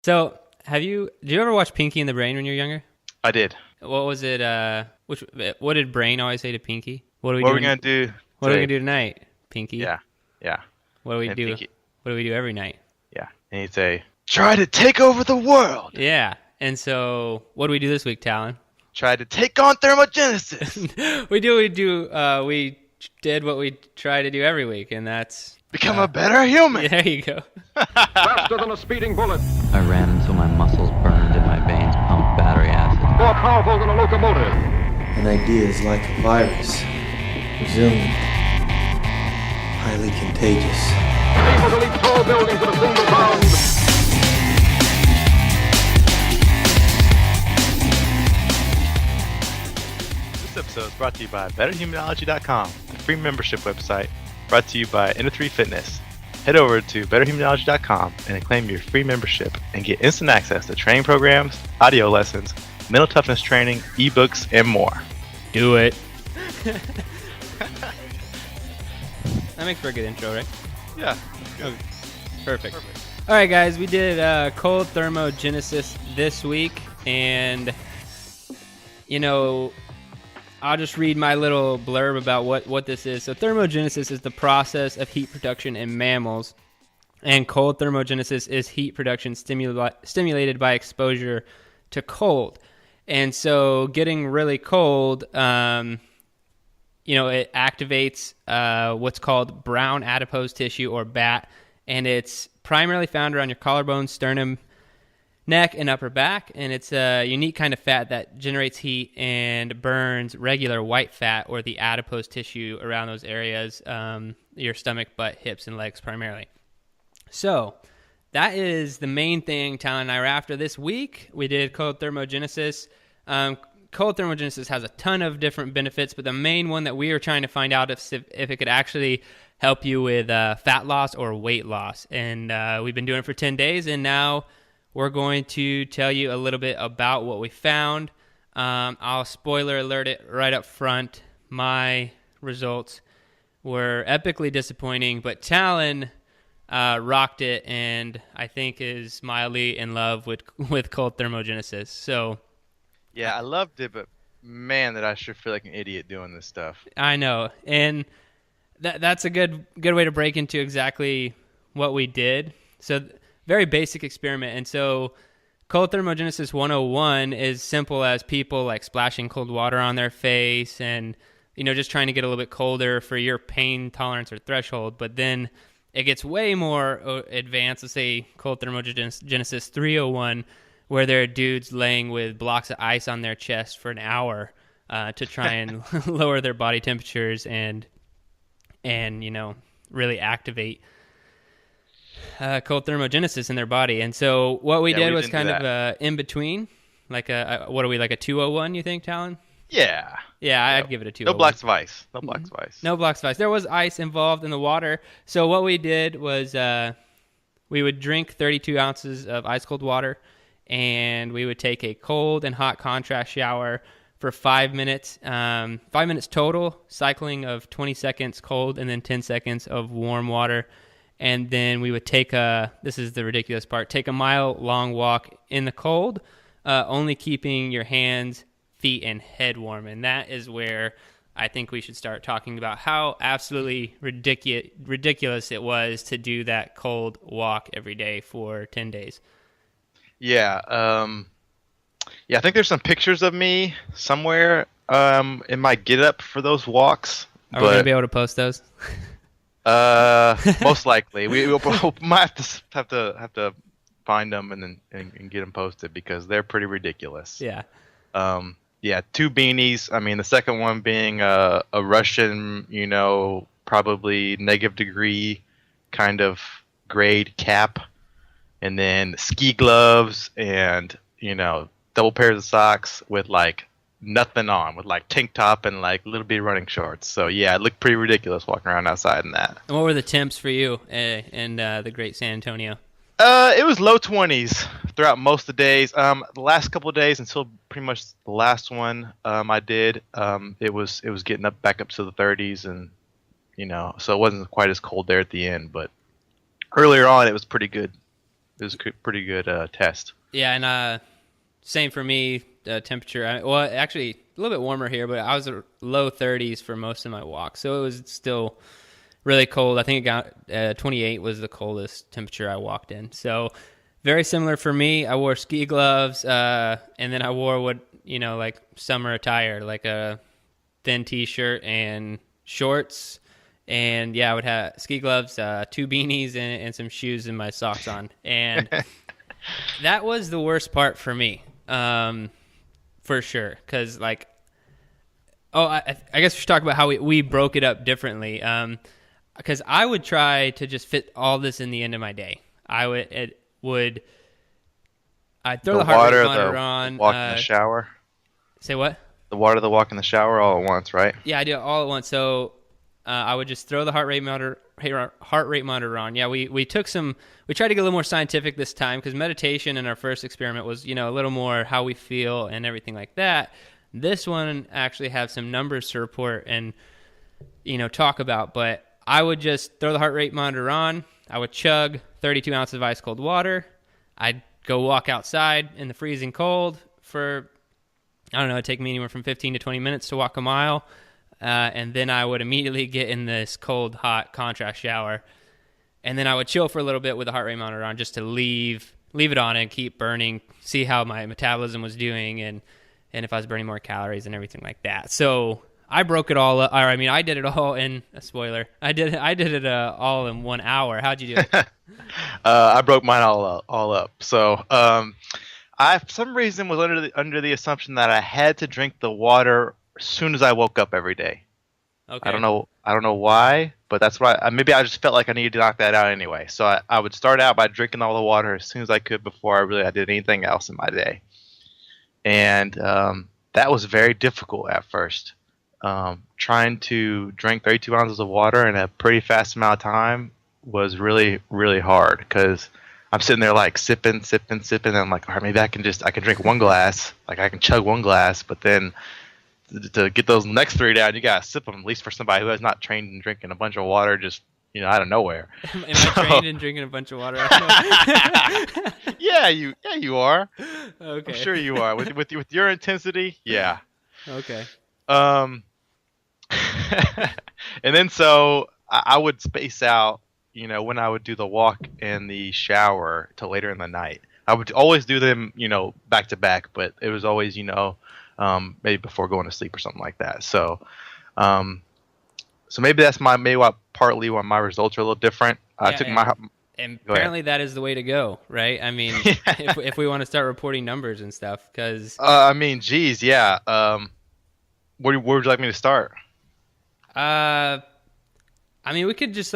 So, did you ever watch Pinky and the Brain when you were younger? I did. What was it, what did Brain always say to Pinky? What are we What are we doing? gonna do What are we gonna today? do tonight, Pinky? Yeah, yeah. What do we And do? Pinky, What do we do every night? yeah. And he'd say, "Try to take over the world. Yeah. And so, what do we do this week, Talon? Try to take on thermogenesis. We did what we try to do every week, and that's Become a better human." yeah, there you go. Faster than a speeding bullet. I ran until my muscles burned and my veins pumped battery acid. More powerful than a locomotive. An idea is like a virus, resilient, highly contagious. Able to leap tall buildings in a single bound. This episode is brought to you by betterhumanology.com, a free membership website brought to you by Inner3 Fitness. Head over to betterhumanology.com and claim your free membership and get instant access to training programs, audio lessons, mental toughness training, ebooks, and more. Do it. That makes for a good intro, right? Yeah. Perfect. All right, guys, we did Cold Thermogenesis this week, and I'll just read my little blurb about what this is. So thermogenesis is the process of heat production in mammals, and cold thermogenesis is heat production stimulated by exposure to cold. And so getting really cold, it activates what's called brown adipose tissue, or BAT, and it's primarily found around your collarbone, sternum, neck, and upper back, and it's a unique kind of fat that generates heat and burns regular white fat, or the adipose tissue around those areas, your stomach, butt, hips, and legs primarily. So that is the main thing Talon and I were after this week. We did cold thermogenesis. Cold thermogenesis has a ton of different benefits, but the main one that we were trying to find out if it could actually help you with fat loss or weight loss. And we've been doing it for 10 days, and now we're going to tell you a little bit about what we found. I'll spoiler alert it right up front. My results were epically disappointing, but Talon rocked it, and I think is mildly in love with cold thermogenesis. So Yeah, I loved it, but man, that I sure feel like an idiot doing this stuff. I know, and that's a good way to break into exactly what we did. So very basic experiment. And so cold thermogenesis 101 is simple as people like splashing cold water on their face and just trying to get a little bit colder for your pain tolerance or threshold. But then it gets way more advanced. Let's say cold thermogenesis 301, where there are dudes laying with blocks of ice on their chest for an hour to try and lower their body temperatures and really activate cold thermogenesis in their body. And so what we did was kind of in between, like what are we, like a 201, you think, Talon? Yeah. Yeah, I'd give it a 201. No blocks of ice. No blocks of ice. No blocks of ice. There was ice involved in the water. So what we did was we would drink 32 ounces of ice cold water, and we would take a cold and hot contrast shower for 5 minutes. 5 minutes total, cycling of 20 seconds cold and then 10 seconds of warm water. And then we would this is the ridiculous part, take a mile-long walk in the cold, only keeping your hands, feet, and head warm. And that is where I think we should start talking about how absolutely ridiculous it was to do that cold walk every day for 10 days. Yeah, I think there's some pictures of me somewhere in my get-up for those walks. Are we going to be able to post those? Most likely. We might have to find them and get them posted because they're pretty ridiculous. Yeah. Yeah, 2 beanies. I mean, the second one being a Russian, probably negative degree kind of grade cap, and then ski gloves and double pairs of socks with like nothing on, with like tank top and like little bitty running shorts. So yeah, it looked pretty ridiculous walking around outside in that. And what were the temps for you in the great San Antonio? It was low 20s throughout most of the days. The last couple of days until pretty much the last one I did, it was getting back up to the 30s, and so it wasn't quite as cold there at the end. But earlier on, it was pretty good It was a pretty good test. Yeah, and same for me. Temperature, well, actually a little bit warmer here, but I was at low 30s for most of my walk, so it was still really cold. I think it got 28 was the coldest temperature I walked in. So very similar for me. I wore ski gloves, and then I wore like summer attire, like a thin t-shirt and shorts. And yeah, I would have ski gloves, 2 beanies, and some shoes and my socks on. And that was the worst part for me. For sure, because I guess we should talk about how we broke it up differently. Because I would try to just fit all this in the end of my day. I'd throw the heart rate monitor on. Walk in the shower. Say what? The water, the walk in the shower, all at once, right? Yeah, I do it all at once. So I would just throw the heart rate monitor on. Yeah, we tried to get a little more scientific this time, because meditation in our first experiment was, a little more how we feel and everything like that. This one actually has some numbers to report and, talk about. But I would just throw the heart rate monitor on. I would chug 32 ounces of ice cold water. I'd go walk outside in the freezing cold for, it'd take me anywhere from 15 to 20 minutes to walk a mile. And then I would immediately get in this cold, hot contrast shower. And then I would chill for a little bit with the heart rate monitor on, just to leave it on and keep burning, see how my metabolism was doing and if I was burning more calories and everything like that. So I broke it all up. I did it all in a spoiler. I did it all in 1 hour. How'd you do it? I broke mine all up. So I, for some reason, was under the assumption that I had to drink the water as soon as I woke up every day. Okay. I don't know why, but that's why. Maybe I just felt like I needed to knock that out anyway. So I would start out by drinking all the water as soon as I could before I did anything else in my day. And that was very difficult at first. Trying to drink 32 ounces of water in a pretty fast amount of time was really, really hard, because I'm sitting there like sipping, and I'm like, all right, maybe I can drink one glass, like I can chug one glass, but then to get those next 3 down, you gotta sip them, at least for somebody who has not trained in drinking a bunch of water just out of nowhere. Am I trained in drinking a bunch of water? Yeah, you are. Okay. I'm sure you are. With your intensity, yeah. Okay. And then so I would space out, when I would do the walk and the shower till later in the night. I would always do them, back to back, but it was always, maybe before going to sleep or something like that. So, so maybe that's partly why my results are a little different. I took and apparently that is the way to go, right? I mean, if we want to start reporting numbers and stuff, because geez, yeah. Where would you like me to start? We could just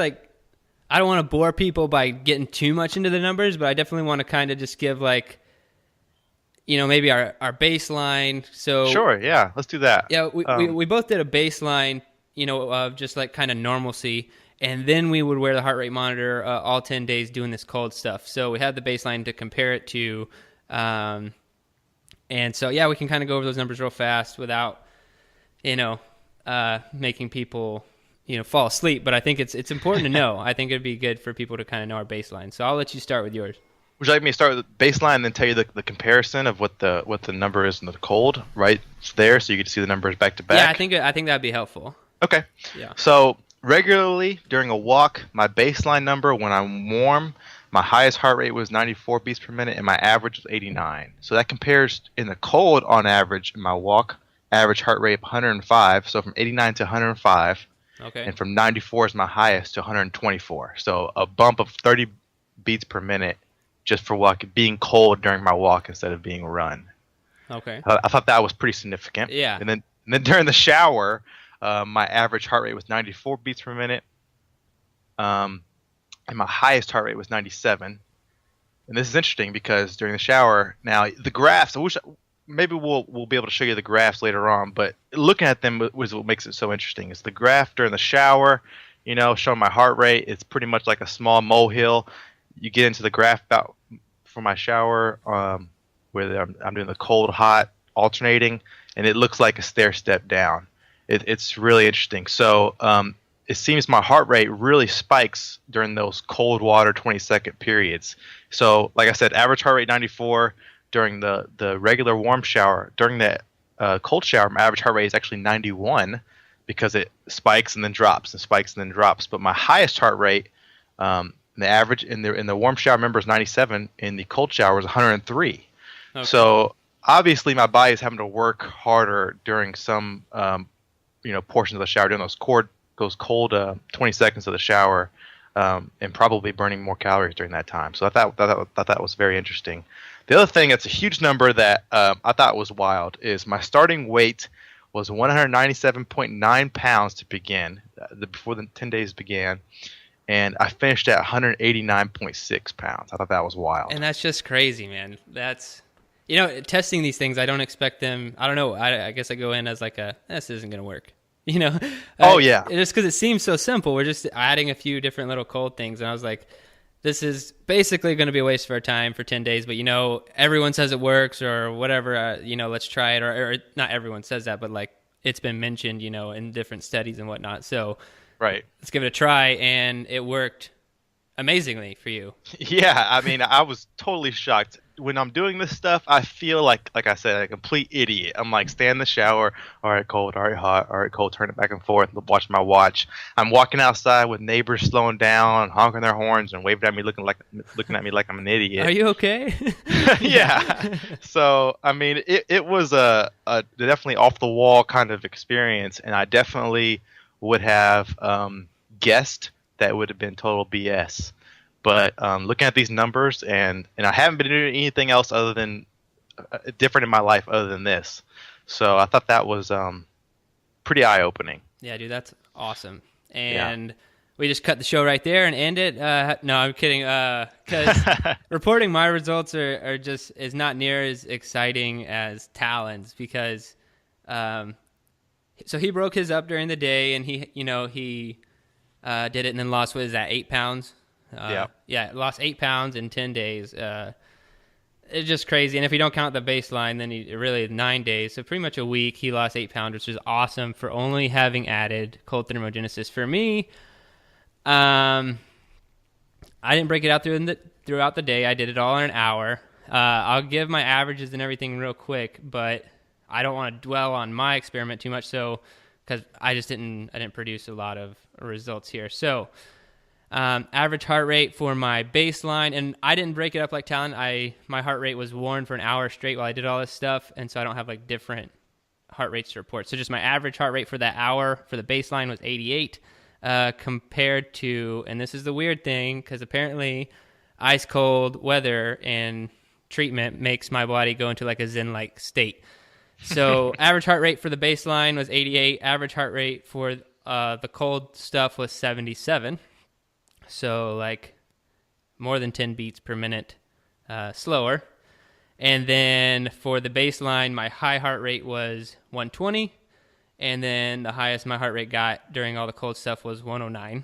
I don't want to bore people by getting too much into the numbers, but I definitely want to kind of just give maybe our baseline. So sure, yeah, let's do that. Yeah, we both did a baseline, of just kind of normalcy, and then we would wear the heart rate monitor all 10 days doing this cold stuff. So we had the baseline to compare it to, and so yeah, we can kind of go over those numbers real fast without, making people fall asleep. But I think it's important to know. I think it'd be good for people to kind of know our baseline. So I'll let you start with yours. Would you like me to start with the baseline and then tell you the comparison of what the number is in the cold right there, so you can see the numbers back to back? Yeah, I think that'd be helpful. Okay. Yeah. So regularly during a walk, my baseline number when I'm warm, my highest heart rate was 94 beats per minute, and my average was 89. So that compares in the cold on average in my walk, average heart rate of 105. So from 89 to 105. Okay. And from 94 is my highest to 124. So a bump of 30 beats per minute just for being cold during my walk instead of being run. Okay. I thought that was pretty significant. Yeah. And then during the shower, my average heart rate was 94 beats per minute. And my highest heart rate was 97. And this is interesting because during the shower, now the graphs, maybe we'll be able to show you the graphs later on, but looking at them was what makes it so interesting. Is the graph during the shower, showing my heart rate, it's pretty much like a small molehill. You get into the graph about for my shower, where I'm doing the cold, hot, alternating, and it looks like a stair step down. It's really interesting. So it seems my heart rate really spikes during those cold water 20-second periods. So, like I said, average heart rate 94 during the regular warm shower. During the cold shower, my average heart rate is actually 91 because it spikes and then drops and spikes and then drops. But my highest heart rate, the average in the warm shower, remember, is 97. In the cold shower is 103. Okay. So obviously, my body is having to work harder during some portions of the shower, during those cold 20 seconds of the shower, and probably burning more calories during that time. So I thought that was very interesting. The other thing that's a huge number that I thought was wild is my starting weight was 197.9 pounds to begin, before the 10 days began, and I finished at 189.6 pounds. I thought that was wild. And that's just crazy, man. That's, testing these things, I don't expect them, I don't know, I guess I go in as like this isn't going to work. Oh, yeah. Just because it seems so simple. We're just adding a few different little cold things. And I was like, this is basically going to be a waste of our time for 10 days. But, everyone says it works or whatever, let's try it. Or not everyone says that, but like it's been mentioned, in different studies and whatnot. So right, let's give it a try. And it worked amazingly for you. Yeah. I mean, I was totally shocked. When I'm doing this stuff, I feel like I said, a complete idiot. I'm like, stay in the shower. All right, cold. All right, hot. All right, cold. Turn it back and forth. Watch my watch. I'm walking outside with neighbors slowing down, honking their horns, and waving at me, looking at me like I'm an idiot. Are you okay? Yeah. So, I mean, it was a definitely off the wall kind of experience, and I definitely would have guessed that it would have been total BS. But looking at these numbers, and I haven't been doing anything else other than different in my life other than this. So I thought that was pretty eye-opening. Yeah, dude, that's awesome. And we just cut the show right there and end it. No, I'm kidding. Because reporting my results is not near as exciting as Talon's because so he broke his up during the day and he did it and then lost, 8 pounds? Lost 8 pounds in 10 days. It's just crazy. And if you don't count the baseline, then he really 9 days. So pretty much a week, he lost 8 pounds, which is awesome for only having added cold thermogenesis. For me, I didn't break it out throughout the day. I did it all in an hour. I'll give my averages and everything real quick, but I don't want to dwell on my experiment too much. So, because I didn't produce a lot of results here. So, average heart rate for my baseline, and I didn't break it up like Talon. My heart rate was worn for an hour straight while I did all this stuff, and so I don't have like different heart rates to report. So just my average heart rate for that hour for the baseline was 88, compared to, and this is the weird thing, because apparently ice cold weather and treatment makes my body go into like a zen-like state. So average heart rate for the baseline was 88. Average heart rate for the cold stuff was 77. So like more than 10 beats per minute slower. And then for the baseline, my high heart rate was 120. And then the highest my heart rate got during all the cold stuff was 109.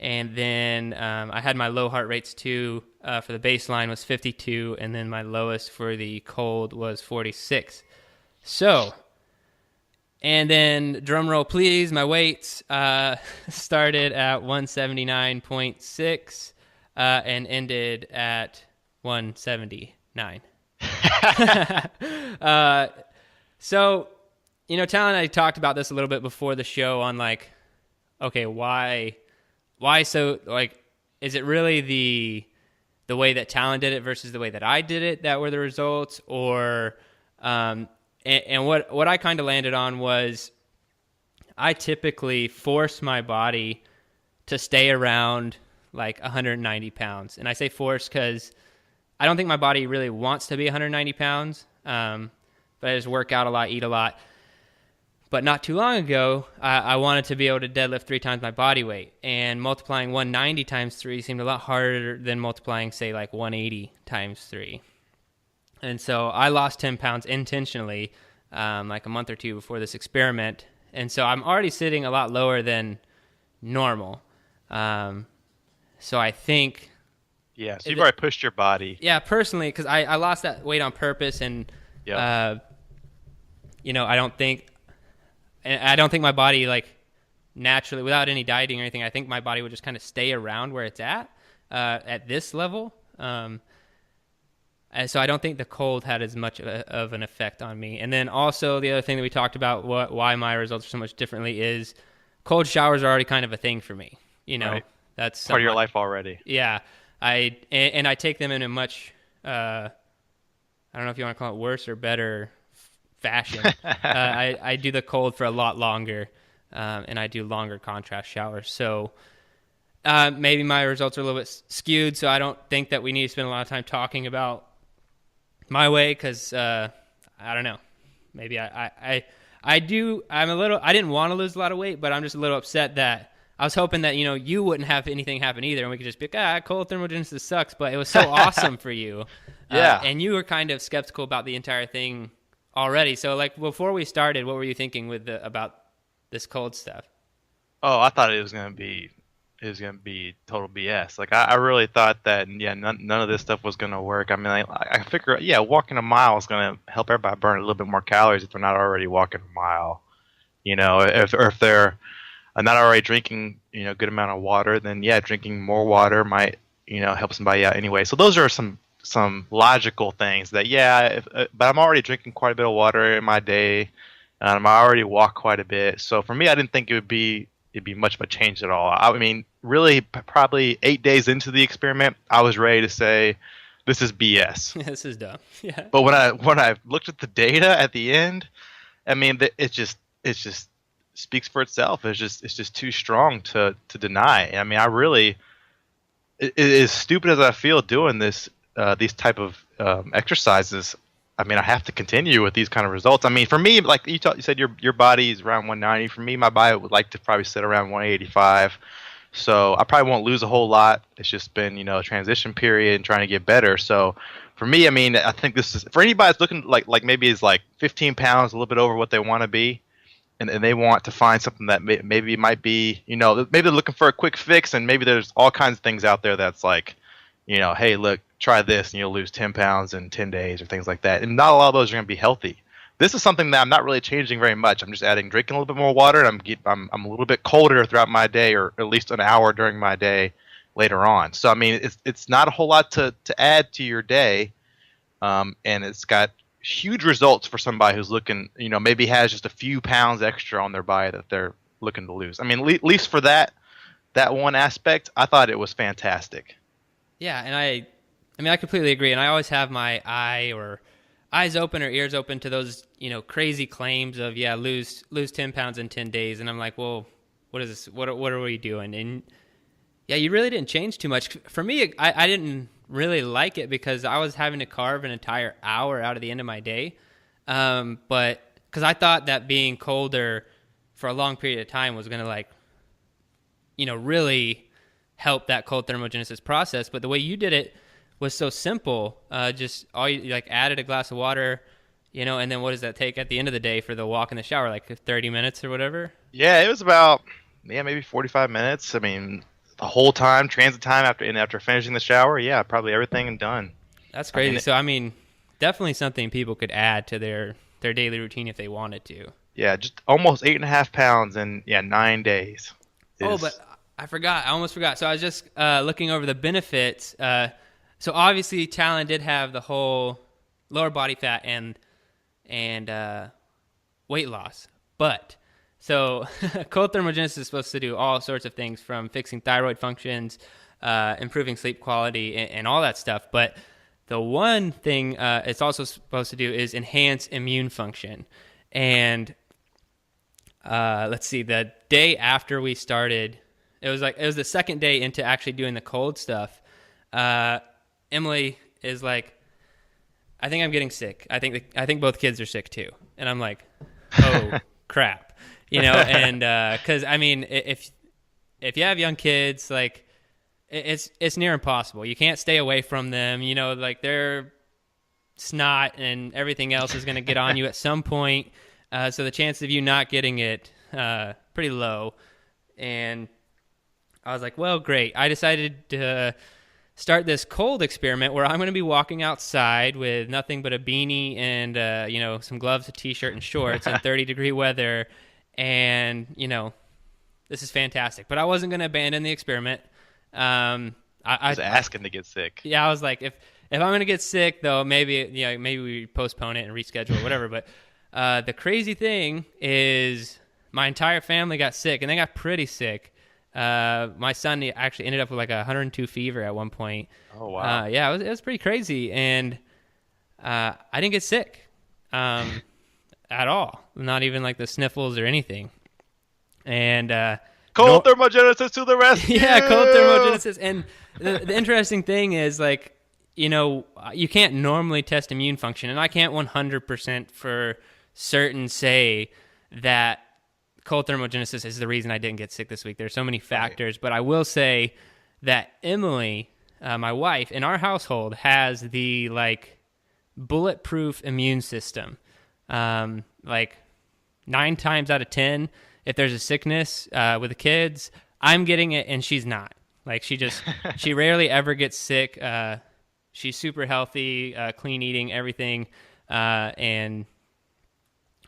And then I had my low heart rates too. For the baseline was 52. And then my lowest for the cold was 46. So, and then drum roll please, my weights started at 179.6 and ended at 179. So, Talon and I talked about this a little bit before the show on like, okay, why so, like, is it really the way that Talon did it versus the way that I did it that were the results? Or, and what I kind of landed on was I typically force my body to stay around like 190 pounds. And I say force because I don't think my body really wants to be 190 pounds, but I just work out a lot, eat a lot. But not too long ago, I wanted to be able to deadlift 3 times my body weight. And multiplying 190 times 3 seemed a lot harder than multiplying, say, like 180 times 3. And so I lost 10 pounds intentionally like a month or two before this experiment. And so I'm already sitting a lot lower than normal. So I think... Yeah, so you've already pushed your body. Yeah, personally, because I lost that weight on purpose. And, I don't think my body, like, naturally, without any dieting or anything, I think my body would just kind of stay around where it's at this level. And so I don't think the cold had as much of an effect on me. And then also the other thing that we talked about, why my results are so much differently, is cold showers are already kind of a thing for me. Right. That's part of your life already. Yeah. I take them in a much, I don't know if you want to call it worse or better fashion. I do the cold for a lot longer, and I do longer contrast showers. So maybe my results are a little bit skewed, so I don't think that we need to spend a lot of time talking about my way, because I don't know. Maybe I do. I didn't want to lose a lot of weight, but I'm just a little upset that I was hoping that, you wouldn't have anything happen either, and we could just be like, cold thermogenesis sucks, but it was so awesome for you. Yeah. And you were kind of skeptical about the entire thing already. So, like, before we started, what were you thinking about this cold stuff? Oh, I thought it was gonna be total BS. Like, I really thought that, none of this stuff was gonna work. I mean, I figure, walking a mile is gonna help everybody burn a little bit more calories if they're not already walking a mile. If they're not already drinking, a good amount of water, then drinking more water might, help somebody out anyway. So those are some logical things that, but I'm already drinking quite a bit of water in my day, and I already walk quite a bit. So for me, I didn't think it'd be much of a change at all. I mean, really, probably 8 days into the experiment, I was ready to say, this is BS. This is dumb. Yeah. But when I looked at the data at the end, I mean, it just speaks for itself. It's just too strong to deny. I mean, I really, as stupid as I feel doing this, these type of exercises, I mean, I have to continue with these kind of results. I mean, for me, like you said, your body is around 190. For me, my body would like to probably sit around 185. So I probably won't lose a whole lot. It's just been, a transition period and trying to get better. So for me, I mean, I think this is, for anybody that's looking like maybe is like 15 pounds, a little bit over what they want to be, and they want to find something that maybe might be, maybe they're looking for a quick fix, and maybe there's all kinds of things out there that's like, hey, look, try this and you'll lose 10 pounds in 10 days or things like that. And not a lot of those are going to be healthy. This is something that I'm not really changing very much. I'm just drinking a little bit more water, and I'm a little bit colder throughout my day, or at least an hour during my day later on. So, I mean, it's not a whole lot to add to your day, and it's got huge results for somebody who's looking, maybe has just a few pounds extra on their body that they're looking to lose. I mean, at least for that one aspect, I thought it was fantastic. Yeah, and I completely agree, and I always have my eyes open or ears open to those, crazy claims of, lose 10 pounds in 10 days, and I'm like, well, what is this? What are we doing? And you really didn't change too much. For me, I didn't really like it because I was having to carve an entire hour out of the end of my day, but because I thought that being colder for a long period of time was going to really help that cold thermogenesis process. But the way you did it was so simple. Just all you added a glass of water, and then what does that take at the end of the day for the walk in the shower? Like 30 minutes or whatever? Yeah, it was about maybe 45 minutes. I mean, the whole time, transit time after finishing the shower, probably everything and done. That's crazy. So I mean, definitely something people could add to their daily routine if they wanted to. Yeah, just almost 8.5 pounds in 9 days. But I almost forgot. So I was just looking over the benefits. So obviously, Talon did have the whole lower body fat and weight loss. But so cold thermogenesis is supposed to do all sorts of things, from fixing thyroid functions, improving sleep quality, and all that stuff. But the one thing it's also supposed to do is enhance immune function. And let's see, the day after we started, it was the second day into actually doing the cold stuff. Emily is like, I think I'm getting sick. I think both kids are sick too. And I'm like, oh crap, and because I mean, if you have young kids, like it's near impossible. You can't stay away from them. Like their snot and everything else is going to get on you at some point. So the chance of you not getting it pretty low. And I was like, well, great. I decided to start this cold experiment where I'm going to be walking outside with nothing but a beanie and some gloves, a t-shirt, and shorts in 30-degree weather, and this is fantastic. But I wasn't going to abandon the experiment. I was asking to get sick. Yeah, I was like, if I'm going to get sick, though, maybe we postpone it and reschedule or whatever. But the crazy thing is my entire family got sick, and they got pretty sick. My son actually ended up with like 102 fever at one point. Oh, wow. Yeah, it was pretty crazy. And I didn't get sick at all. Not even like the sniffles or anything. And Cold thermogenesis to the rescue! Yeah, cold thermogenesis. And the interesting thing is, like, you can't normally test immune function, and I can't 100% for certain say that cold thermogenesis is the reason I didn't get sick this week. There's so many factors, but I will say that Emily, my wife, in our household has the like bulletproof immune system. Like 9 times out of 10, if there's a sickness with the kids, I'm getting it and she's not. Like she rarely ever gets sick. She's super healthy, clean eating, everything, and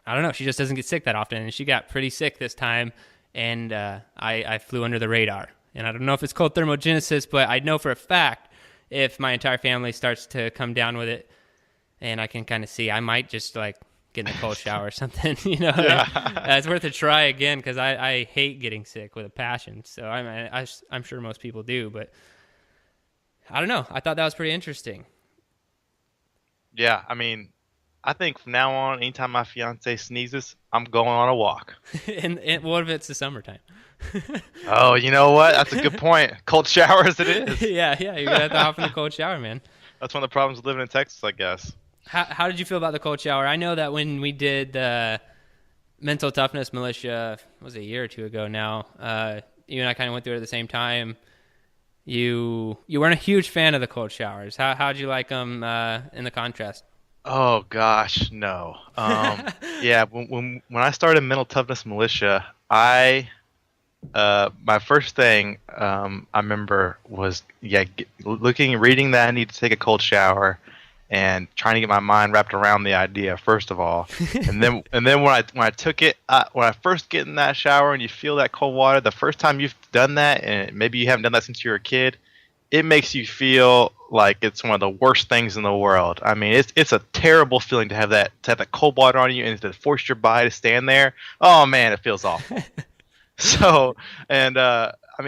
I don't know. She just doesn't get sick that often, and she got pretty sick this time, and I flew under the radar. And I don't know if it's cold thermogenesis, but I know for a fact if my entire family starts to come down with it, and I can kind of see, I might just like get in a cold shower or something. It's worth a try again because I hate getting sick with a passion. So I'm sure most people do, but I don't know. I thought that was pretty interesting. Yeah, I mean, I think from now on, anytime my fiance sneezes, I'm going on a walk. and what if it's the summertime? Oh, you know what? That's a good point. Cold showers it is. Yeah, you're going to have to hop in the cold shower, man. That's one of the problems with living in Texas, I guess. How did you feel about the cold shower? I know that when we did the Mental Toughness Militia, was it a year or two ago now, you and I kind of went through it at the same time. You weren't a huge fan of the cold showers. How'd you like them in the contrast? Oh gosh, no. Yeah, when I started Mental Toughness Militia, my first thing I remember was reading that I need to take a cold shower, and trying to get my mind wrapped around the idea first of all, and then when I took it, when I first get in that shower and you feel that cold water, the first time you've done that, and maybe you haven't done that since you were a kid, it makes you feel like it's one of the worst things in the world. I mean, it's a terrible feeling to have that cold water on you and to force your body to stand there. Oh man, it feels awful. So, and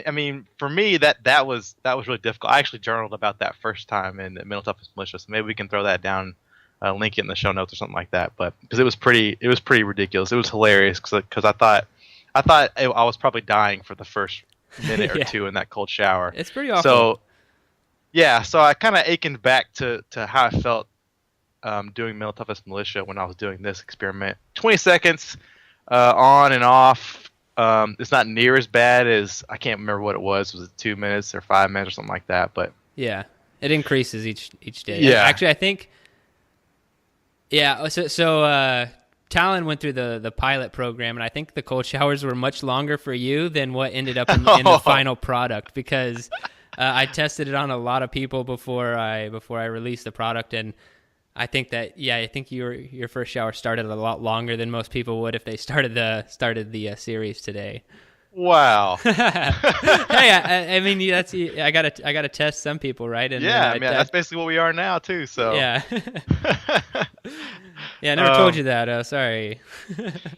I mean, for me that was really difficult. I actually journaled about that first time in the Mental Toughness Militia, so maybe we can throw that down, link it in the show notes or something like that. But because it was pretty ridiculous. It was hilarious because I thought I was probably dying for the first minute or two in that cold shower. It's pretty awful. So, yeah, so I kind of achened back to how I felt doing Mental Toughness Militia when I was doing this experiment. 20 seconds on and off. It's not near as bad as, I can't remember what it was. Was it 2 minutes or 5 minutes or something like that? But yeah, it increases each day. Yeah. Actually, I think. Yeah. So Talon went through the pilot program, and I think the cold showers were much longer for you than what ended up in the final product, because I tested it on a lot of people before I released the product, and I think that I think your first shower started a lot longer than most people would if they started the series today. Wow. Hey, I mean I gotta test some people, right? And yeah, man, that's basically what we are now too. So yeah. Yeah, I never told you that. Sorry.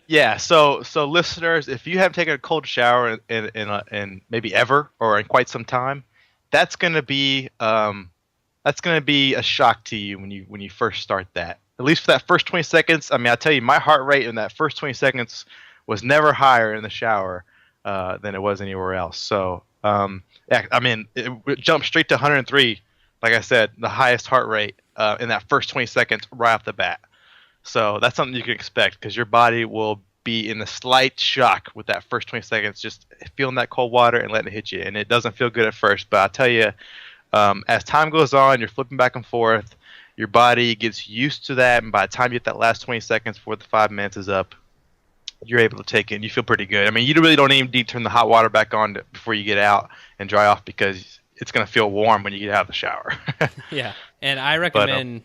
Yeah, so listeners, if you haven't taken a cold shower in maybe ever or in quite some time, that's gonna be a shock to you when you first start that. At least for that first 20 seconds. I mean, I tell you, my heart rate in that first 20 seconds was never higher in the shower than it was anywhere else. So, yeah, I mean, it jumped straight to 103. Like I said, the highest heart rate in that first 20 seconds right off the bat. So that's something you can expect, because your body will be in a slight shock with that first 20 seconds, just feeling that cold water and letting it hit you. And it doesn't feel good at first, but I'll tell you, as time goes on, you're flipping back and forth, your body gets used to that, and by the time you get that last 20 seconds before the 5 minutes is up, you're able to take it, and you feel pretty good. I mean, you really don't even need to turn the hot water back on before you get out and dry off, because it's going to feel warm when you get out of the shower. Yeah, and I recommend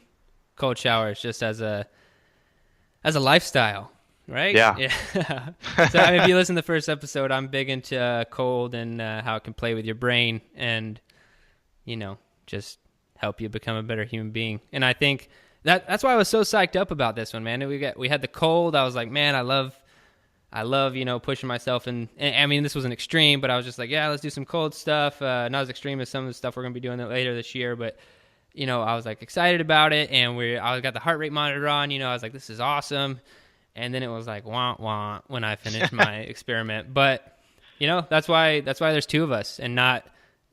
cold showers just as a lifestyle. right? Yeah. So I mean, if you listen to the first episode, I'm big into cold and how it can play with your brain and, just help you become a better human being. And I think that's why I was so psyched up about this one, man. We had the cold. I was like, man, I love, pushing myself. And I mean, this was an extreme, but I was just like, yeah, let's do some cold stuff. Not as extreme as some of the stuff we're going to be doing later this year, but I was like excited about it. And I got the heart rate monitor on, I was like, this is awesome. And then it was like, wah, wah, when I finished my experiment. But, that's why there's two of us and not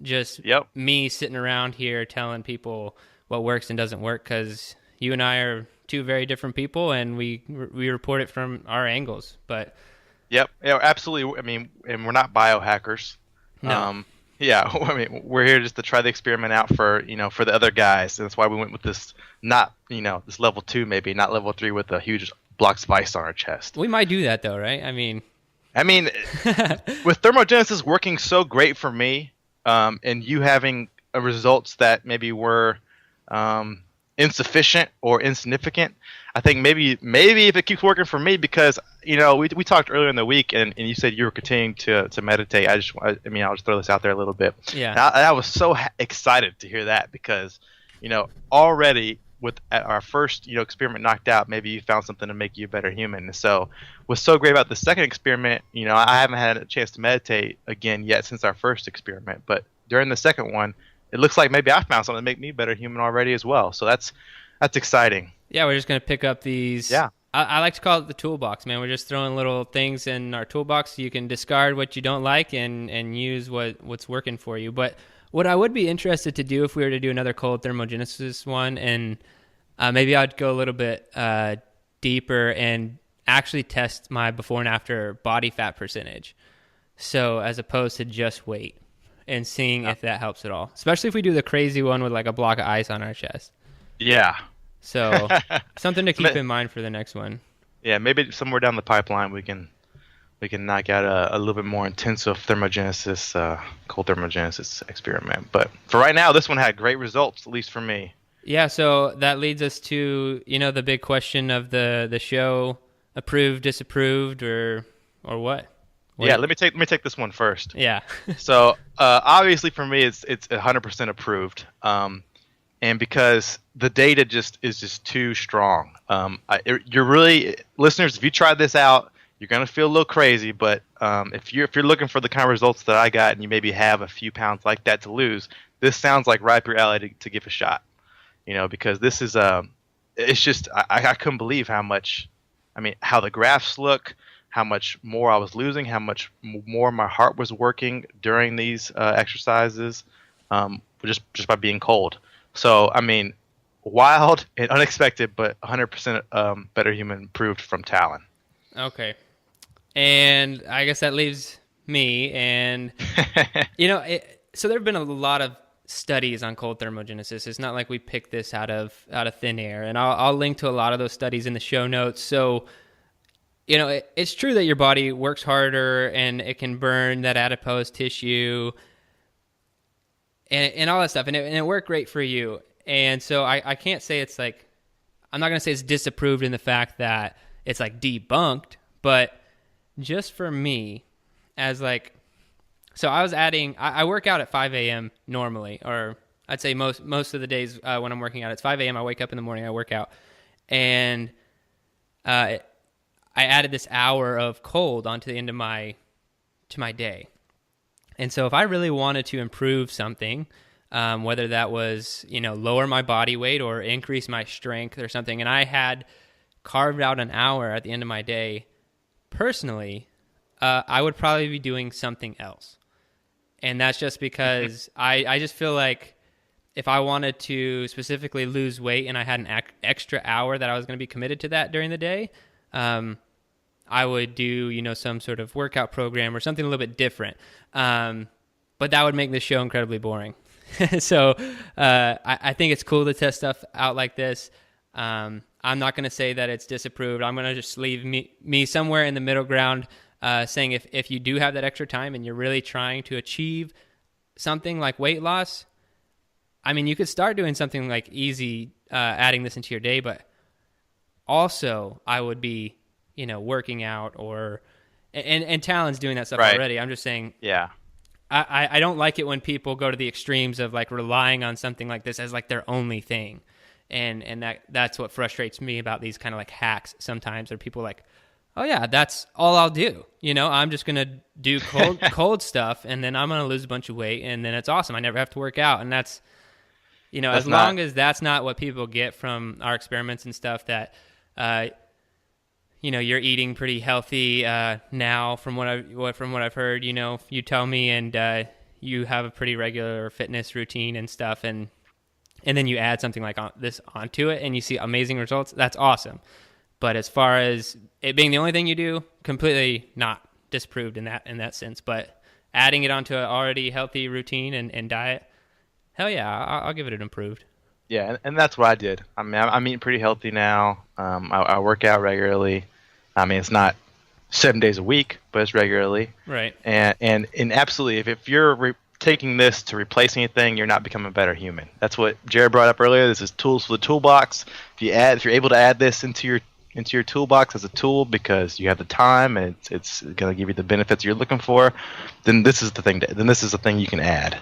just me sitting around here telling people what works and doesn't work, because you and I are two very different people and we report it from our angles. But yeah, absolutely. I mean, and we're not biohackers. No. Yeah, I mean, we're here just to try the experiment out for the other guys. And that's why we went with this, not, this level 2 maybe, not level 3 with a huge blocks of ice on our chest. We might do that though, right? I mean, with thermogenesis working so great for me, and you having results that maybe were insufficient or insignificant, I think maybe if it keeps working for me, because we talked earlier in the week and you said you were continuing to meditate. I'll just throw this out there a little bit. Yeah. And I was so excited to hear that, because already with our first experiment knocked out, maybe you found something to make you a better human. And so what's so great about the second experiment, I haven't had a chance to meditate again yet since our first experiment, but during the second one, it looks like maybe I found something to make me a better human already as well. So that's exciting. Yeah, we're just going to pick up these. Yeah. I like to call it the toolbox, man. We're just throwing little things in our toolbox. You can discard what you don't like and use what's working for you. But what I would be interested to do if we were to do another cold thermogenesis one, and maybe I'd go a little bit deeper and actually test my before and after body fat percentage. So as opposed to just weight, and seeing if that helps at all. Especially if we do the crazy one with like a block of ice on our chest. Yeah. So something to keep in mind for the next one. Yeah, maybe somewhere down the pipeline we can knock out a little bit more intensive thermogenesis, cold thermogenesis experiment. But for right now, this one had great results, at least for me. Yeah, so that leads us to the big question of the show: approved, disapproved, or what? Yeah, let me take this one first. Yeah. So obviously for me, it's 100% approved. And because the data is just too strong. You're really, listeners, if you try this out, you're gonna feel a little crazy. But if you're looking for the kind of results that I got, and you maybe have a few pounds like that to lose, this sounds like right up your alley to give a shot. Because this is it's just I couldn't believe how the graphs look, how much more I was losing, how much more my heart was working during these exercises, just by being cold. So, wild and unexpected, but 100% better human proved from Talon. Okay. And I guess that leaves me. And, so there have been a lot of studies on cold thermogenesis. It's not like we picked this out of thin air. And I'll link to a lot of those studies in the show notes. So, it's true that your body works harder and it can burn that adipose tissue and all that stuff. And it worked great for you. And so I can't say it's like, I'm not going to say it's disapproved in the fact that it's like debunked, but just for me as like, so I was adding, I work out at 5 a.m. normally, or I'd say most of the days when I'm working out, it's 5 a.m. I wake up in the morning, I work out. And I added this hour of cold onto the end of my day. And so if I really wanted to improve something, whether that was, lower my body weight or increase my strength or something, and I had carved out an hour at the end of my day, personally, I would probably be doing something else. And that's just because I just feel like if I wanted to specifically lose weight and I had an extra hour that I was going to be committed to that during the day, I would do, some sort of workout program or something a little bit different. But that would make this show incredibly boring. So I think it's cool to test stuff out like this. I'm not going to say that it's disapproved. I'm going to just leave me somewhere in the middle ground, saying if you do have that extra time and you're really trying to achieve something like weight loss, you could start doing something like easy, adding this into your day, but also I would be working out or and Talon's doing that stuff Right. already. I'm just saying, Yeah. I don't like it when people go to the extremes of like relying on something like this as like their only thing, and that's what frustrates me about these kind of like hacks sometimes. Are people like, oh yeah, that's all I'll do. I'm just gonna do cold stuff, and then I'm gonna lose a bunch of weight, and then it's awesome. I never have to work out, and that's as long as that's not what people get from our experiments and stuff. That you're eating pretty healthy now, from what I've heard. You tell me, and you have a pretty regular fitness routine and stuff, and then you add something like this onto it, and you see amazing results. That's awesome. But as far as it being the only thing you do, completely not disproved in that sense. But adding it onto an already healthy routine and diet, hell yeah, I'll give it an improved. Yeah, and that's what I did. I mean, I'm eating pretty healthy now. I work out regularly. I mean, it's not 7 days a week, but it's regularly. Right. And absolutely, if you're taking this to replace anything, you're not becoming a better human. That's what Jared brought up earlier. This is tools for the toolbox. If you're able to add this into your toolbox as a tool because you have the time and it's going to give you the benefits you're looking for, then this is the thing. Then this is the thing you can add.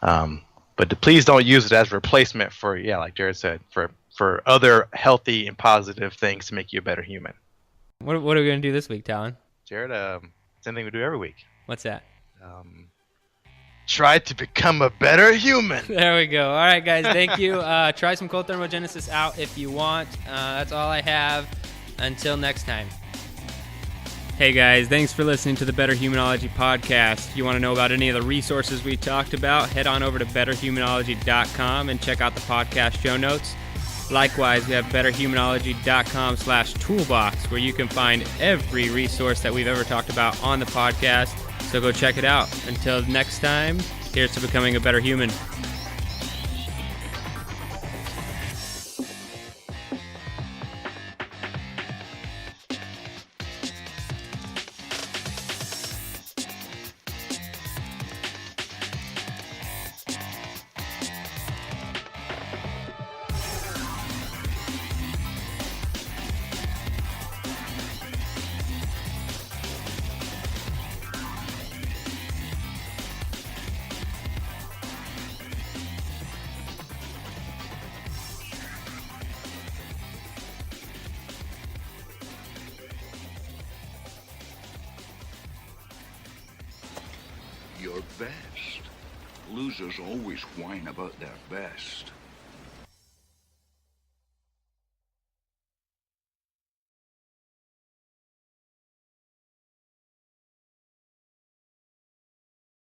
But please don't use it as a replacement for, like Jared said, for other healthy and positive things to make you a better human. What are we going to do this week, Talon? Jared, same thing we do every week. What's that? Try to become a better human. There we go. All right, guys. Thank you. Try some Cold Thermogenesis out if you want. That's all I have. Until next time. Hey guys, thanks for listening to the Betterhumanology podcast. If you want to know about any of the resources we talked about, head on over to betterhumanology.com and check out the podcast show notes. Likewise, we have betterhumanology.com/toolbox, where you can find every resource that we've ever talked about on the podcast. So go check it out. Until next time, here's to becoming a better human. Your best. Losers always whine about their best.